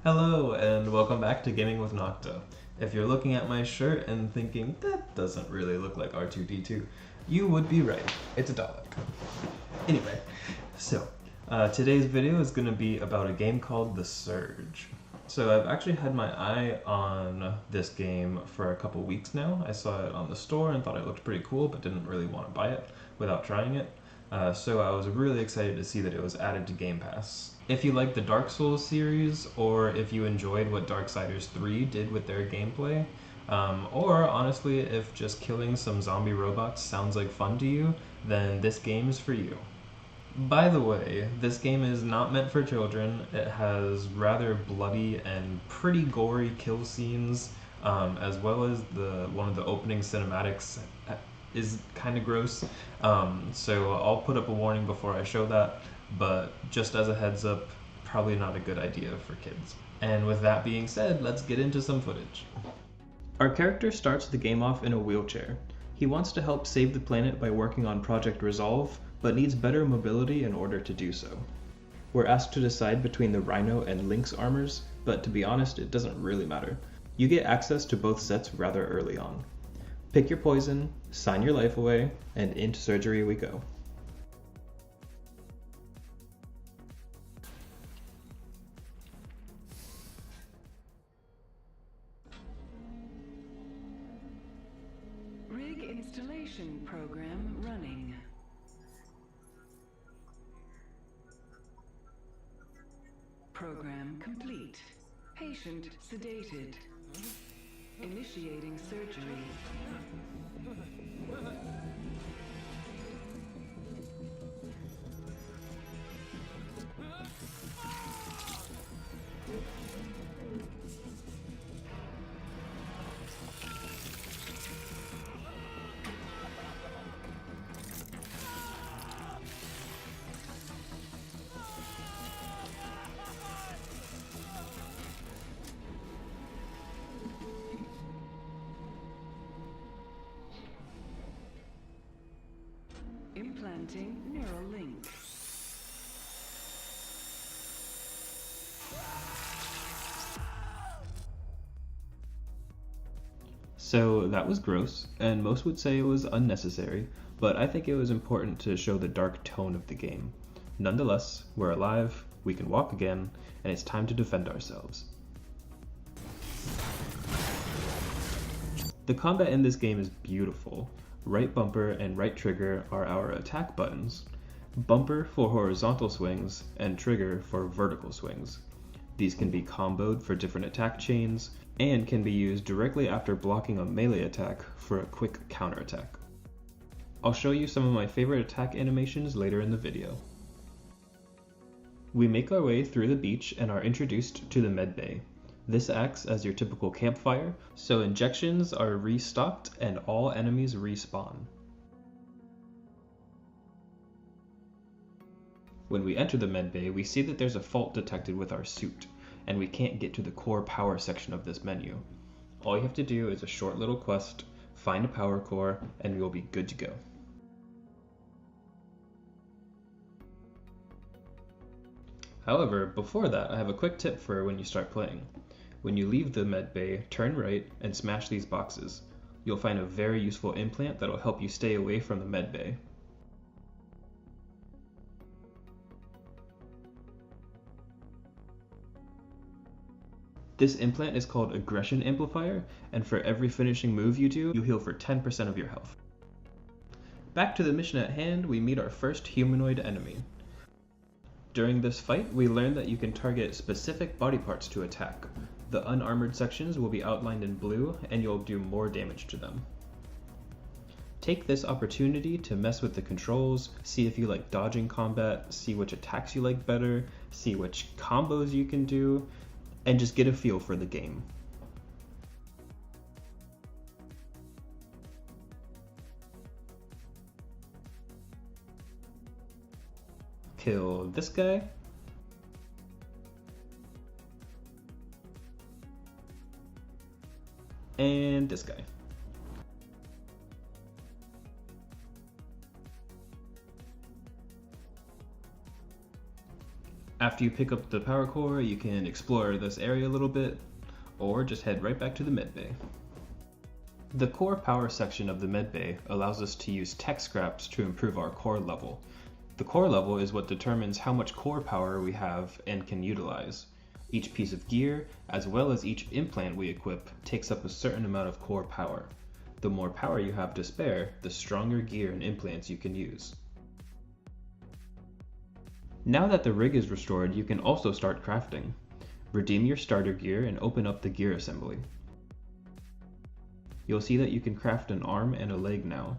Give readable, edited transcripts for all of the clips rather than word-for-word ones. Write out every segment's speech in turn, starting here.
Hello and welcome back to Gaming with Naakta. If you're looking at my shirt and thinking, that doesn't really look like R2-D2, you would be right. It's a Dalek. Anyway, so today's video is going to be about a game called The Surge. So I've actually had my eye on this game for a couple weeks now. I saw it on the store and thought it looked pretty cool, but didn't really want to buy it without trying it. So I was really excited to see that it was added to Game Pass. If you like the Dark Souls series, or if you enjoyed what Darksiders 3 did with their gameplay, or honestly, if just killing some zombie robots sounds like fun to you, then this game is for you. By the way, this game is not meant for children. It has rather bloody and pretty gory kill scenes, as well as one of the opening cinematics is kind of gross. So I'll put up a warning before I show that, but just as a heads up, probably not a good idea for kids. And with that being said, let's get into some footage. Our character starts the game off in a wheelchair. He wants to help save the planet by working on Project Resolve, but needs better mobility in order to do so. We're asked to decide between the Rhino and Lynx armors, but to be honest, it doesn't really matter. You get access to both sets rather early on. Pick your poison, sign your life away, and into surgery we go. Rig installation program running. Program complete. Patient sedated. Initiating surgery. Implanting neural link. So that was gross, and most would say it was unnecessary, but I think it was important to show the dark tone of the game. Nonetheless, we're alive, we can walk again, and it's time to defend ourselves. The combat in this game is beautiful. Right bumper and right trigger are our attack buttons. Bumper for horizontal swings, and trigger for vertical swings. These can be comboed for different attack chains, and can be used directly after blocking a melee attack for a quick counterattack. I'll show you some of my favorite attack animations later in the video. We make our way through the beach and are introduced to the medbay. This acts as your typical campfire, so injections are restocked and all enemies respawn. When we enter the medbay, we see that there's a fault detected with our suit, and we can't get to the core power section of this menu. All you have to do is a short little quest, find a power core, and you'll be good to go. However, before that, I have a quick tip for when you start playing. When you leave the medbay, turn right and smash these boxes. You'll find a very useful implant that'll help you stay away from the medbay. This implant is called Aggression Amplifier, and for every finishing move you do, you heal for 10% of your health. Back to the mission at hand, we meet our first humanoid enemy. During this fight, we learn that you can target specific body parts to attack. The unarmored sections will be outlined in blue, and you'll do more damage to them. Take this opportunity to mess with the controls, see if you like dodging combat, see which attacks you like better, see which combos you can do, and just get a feel for the game. Kill this guy. And this guy. After you pick up the power core, you can explore this area a little bit, or just head right back to the medbay. The core power section of the medbay allows us to use tech scraps to improve our core level. The core level is what determines how much core power we have and can utilize. Each piece of gear, as well as each implant we equip, takes up a certain amount of core power. The more power you have to spare, the stronger gear and implants you can use. Now that the rig is restored, you can also start crafting. Redeem your starter gear and open up the gear assembly. You'll see that you can craft an arm and a leg now.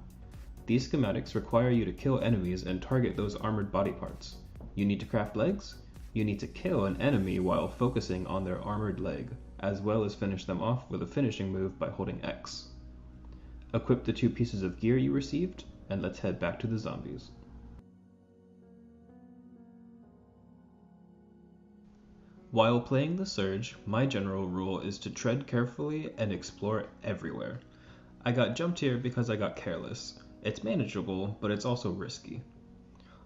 These schematics require you to kill enemies and target those armored body parts. You need to craft legs? You need to kill an enemy while focusing on their armored leg, as well as finish them off with a finishing move by holding X. Equip the 2 pieces of gear you received, and let's head back to the zombies. While playing the Surge, my general rule is to tread carefully and explore everywhere. I got jumped here because I got careless. It's manageable, but it's also risky.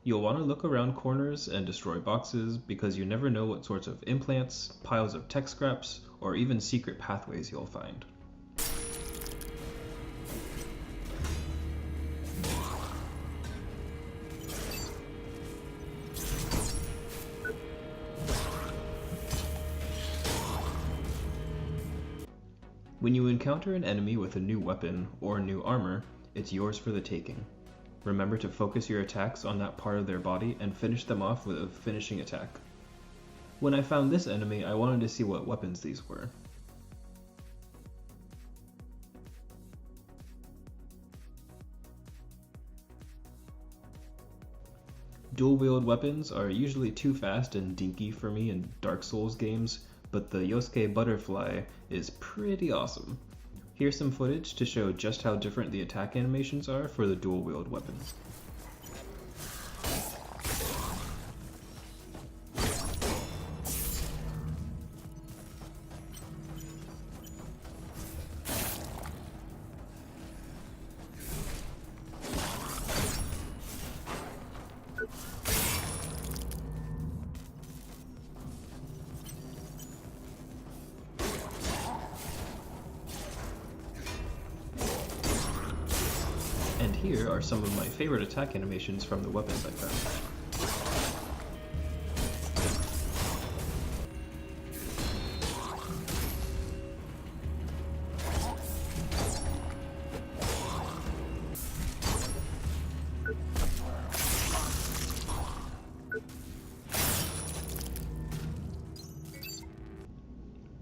You'll want to look around corners and destroy boxes because you never know what sorts of implants, piles of tech scraps, or even secret pathways you'll find. When you encounter an enemy with a new weapon or new armor, it's yours for the taking. Remember to focus your attacks on that part of their body and finish them off with a finishing attack. When I found this enemy, I wanted to see what weapons these were. Dual-wield weapons are usually too fast and dinky for me in Dark Souls games, but the Yosuke butterfly is pretty awesome. Here's some footage to show just how different the attack animations are for the dual-wield weapons. And here are some of my favorite attack animations from the weapons I found.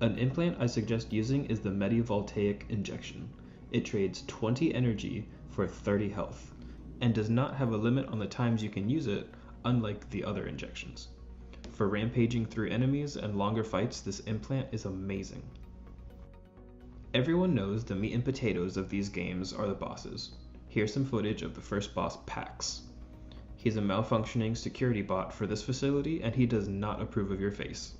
An implant I suggest using is the Medivoltaic Injection. It trades 20 energy for 30 health, and does not have a limit on the times you can use it, unlike the other injections. For rampaging through enemies and longer fights, this implant is amazing. Everyone knows the meat and potatoes of these games are the bosses. Here's some footage of the first boss, Pax. He's a malfunctioning security bot for this facility, and he does not approve of your face.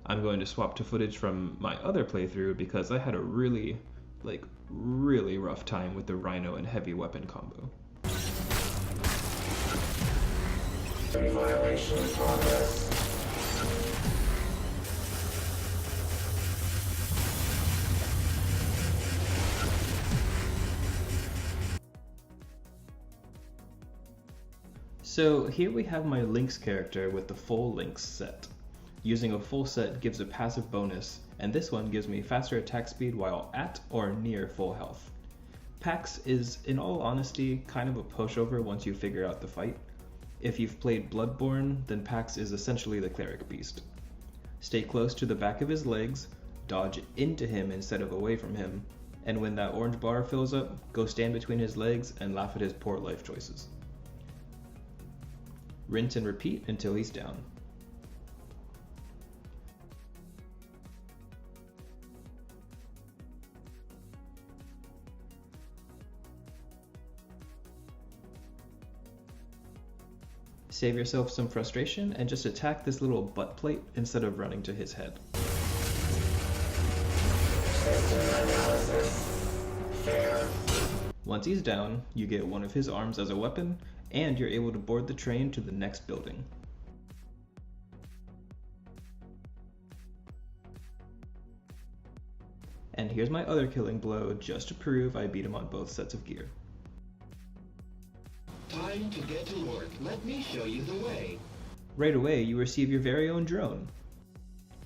I'm going to swap to footage from my other playthrough because I had a really rough time with the Rhino and heavy weapon combo. Violation in progress. So here we have my Lynx character with the full Lynx set. Using a full set gives a passive bonus, and this one gives me faster attack speed while at or near full health. Pax is, in all honesty, kind of a pushover once you figure out the fight. If you've played Bloodborne, then Pax is essentially the cleric beast. Stay close to the back of his legs, dodge into him instead of away from him, and when that orange bar fills up, go stand between his legs and laugh at his poor life choices. Rinse and repeat until he's down. Save yourself some frustration and just attack this little butt plate instead of running to his head. Once he's down, you get one of his arms as a weapon and you're able to board the train to the next building. And here's my other killing blow, just to prove I beat him on both sets of gear. Time to get to work. Let me show you the way. Right away, you receive your very own drone.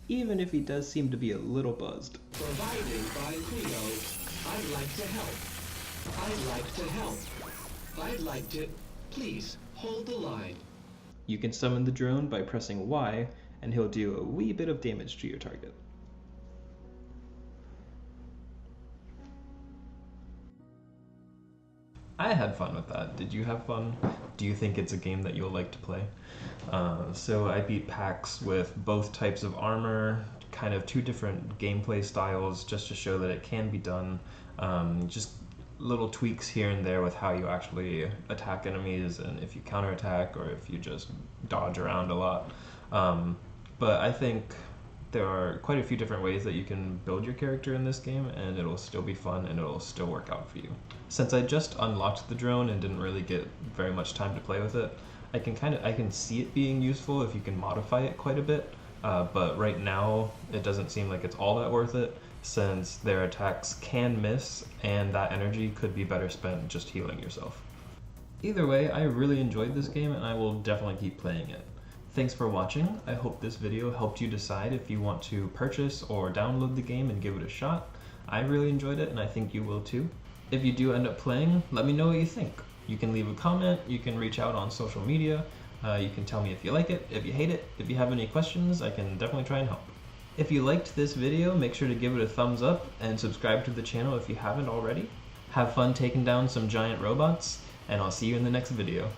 Even if he does seem to be a little buzzed. Provided by Cleo, I'd like to help. I'd like to help. I'd like to... Please, hold the line. You can summon the drone by pressing Y, and he'll do a wee bit of damage to your target. I had fun with that. Did you have fun? Do you think it's a game that you'll like to play? So I beat packs with both types of armor, kind of two different gameplay styles, just to show that it can be done. Just little tweaks here and there with how you actually attack enemies and if you counterattack or if you just dodge around a lot. But I think there are quite a few different ways that you can build your character in this game, and it'll still be fun and it'll still work out for you. Since I just unlocked the drone and didn't really get very much time to play with it, I can see it being useful if you can modify it quite a bit, but right now it doesn't seem like it's all that worth it, since their attacks can miss and that energy could be better spent just healing yourself. Either way, I really enjoyed this game and I will definitely keep playing it. Thanks for watching. I hope this video helped you decide if you want to purchase or download the game and give it a shot. I really enjoyed it and I think you will too. If you do end up playing, let me know what you think. You can leave a comment, you can reach out on social media, you can tell me if you like it, if you hate it, if you have any questions, I can definitely try and help. If you liked this video, make sure to give it a thumbs up and subscribe to the channel if you haven't already. Have fun taking down some giant robots, and I'll see you in the next video.